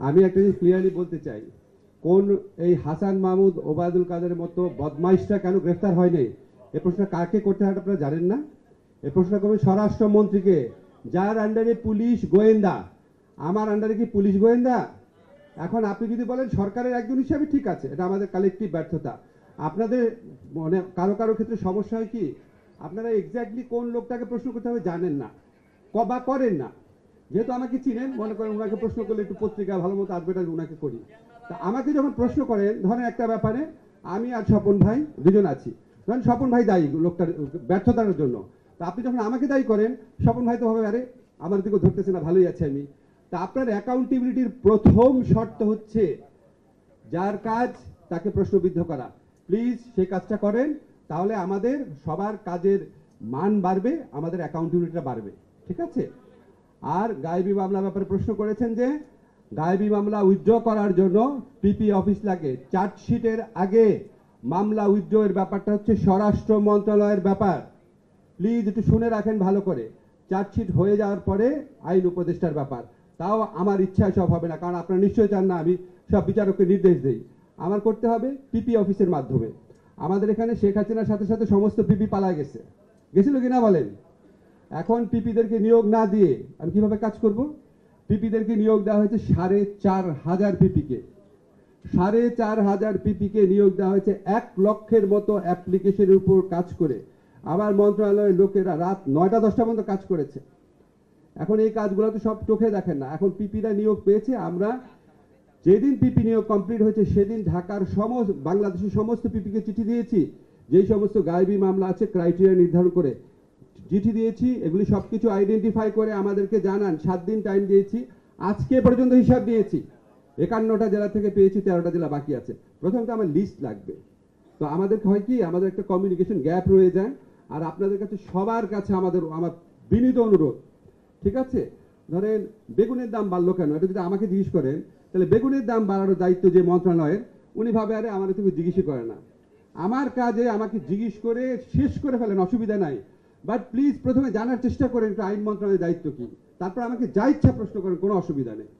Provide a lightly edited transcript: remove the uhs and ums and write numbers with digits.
আমি একটা জিনিস ক্লিয়ারলি বলতে চাই, কোন এই হাসান মাহমুদ ওবায়দুল কাদেরের মতো বদমাইশটা কেন গ্রেফতার হয়নি, এ প্রশ্ন কাকে করতে হয় আপনারা জানেন না? এ প্রশ্ন করবেন স্বরাষ্ট্রমন্ত্রীকে, যার আন্ডারে পুলিশ গোয়েন্দা। আমার আন্ডারে কি পুলিশ গোয়েন্দা? এখন আপনি যদি বলেন সরকারের একজন হিসাবে, ঠিক আছে, এটা আমাদের কালেকটিভ ব্যর্থতা। আপনাদের মানে কারো কারো ক্ষেত্রে সমস্যা হয় কি, আপনারা এক্স্যাক্টলি কোন লোকটাকে প্রশ্ন করতে হবে জানেন না বা করেন না। যেহেতু আমাকে চিনেন, মনে করেন ওনাকে প্রশ্ন করলে একটু পত্রিকা ভালো মতো অ্যাডভার্টাইজ ওনাকে করি। তা আমাকে যখন প্রশ্ন করেন, ধরেন একটা ব্যাপারে আমি আর স্বপন ভাই দুজন আছি, ধরেন স্বপন ভাই দায়ী লোকটার ব্যর্থতার জন্য। তা আপনি যখন আমাকে দায়ী করেন, স্বপন ভাই তো ভাবে আরে আমার দিকে ধরতেছে না, ভালোই আছে আমি। তা আপনার অ্যাকাউন্টেবিলিটির প্রথম শর্ত হচ্ছে যার কাজ তাকে প্রশ্নবিদ্ধ করা। প্লিজ সেই কাজটা করেন, তাহলে আমাদের সবার কাজের মান বাড়বে, আমাদের অ্যাকাউন্টেবিলিটিটা বাড়বে। ঠিক আছে? আর গায়েবী মামলা ব্যাপারে প্রশ্ন করেছেন যে গায়েবী মামলা উইথড্র করার জন্য পিপি অফিস লাগে। চার্জশিটের আগে মামলা উইথড্র এর ব্যাপারটা হচ্ছে স্বরাষ্ট্র মন্ত্রণালয়ের ব্যাপার। প্লিজ একটু শুনে রাখেন ভালো করে। চার্জশিট হয়ে যাওয়ার পরে আইন উপদেষ্টার ব্যাপার। তাও আমার ইচ্ছায় সব হবে না, কারণ আপনারা নিশ্চয়ই চান না আমি সব বিচারককে নির্দেশ দেই। আমার করতে হবে পিপি অফিসের মাধ্যমে। আমাদের এখানে শেখ হাসিনার সাথে সাথে সমস্ত পিপি পালায় গেছিল কিনা বলেন? এখন পিপিদেরকে নিয়োগ না দিয়ে আমি কিভাবে কাজ করব? পিপিদেরকে নিয়োগ দেওয়া হয়েছে 4,500 পিপিকে। 4,500 পিপিকে নিয়োগ দেওয়া হয়েছে 1 লক্ষের মতো অ্যাপ্লিকেশনের উপর কাজ করে। আবার মন্ত্রণালয়ের লোকেরা রাত 9টা-10টা পর্যন্ত কাজ করেছে। এখন এই কাজগুলো তো সব চোখে দেখেন না। এখন পিপিরা নিয়োগ পেয়েছে। আমরা যেদিন পিপি নিয়োগ কমপ্লিট হয়েছে সেদিন ঢাকার বাংলাদেশের সমস্ত পিপিকে চিঠি দিয়েছি, যেই সমস্ত গায়েবী মামলা আছে ক্রাইটেরিয়া নির্ধারণ করে চিঠি দিয়েছি। এগুলি সবকিছু আইডেন্টিফাই করে আমাদেরকে জানান। 7 দিন টাইম দিয়েছি। আজকে পর্যন্ত হিসাব দিয়েছি। 51টা জেলা থেকে পেয়েছি, 13টা জেলা বাকি আছে। প্রথমত আমার লিস্ট লাগবে। তো আমাদের হয় কি, আমাদের একটা কমিউনিকেশন গ্যাপ রয়ে যায়। আর আপনাদের কাছে সবার কাছে আমার বিনীত অনুরোধ, ঠিক আছে? ধরেন বেগুনের দাম বাড়লো কেন, এটা যদি আমাকে জিজ্ঞেস করেন, তাহলে বেগুনের দাম বাড়ানোর দায়িত্ব যে মন্ত্রণালয়ের, উনি ভাবে আরে আমার তুমি জিজ্ঞেসই করে না। আমার কাজে আমাকে জিজ্ঞেস করে শেষ করে ফেলেন, অসুবিধা নাই। বাট প্লিজ প্রথমে জানার চেষ্টা করেন আইন মন্ত্রণালয়ের দায়িত্ব কি, তারপর আমাকে যা ইচ্ছা প্রশ্ন করেন, কোনো অসুবিধা নেই।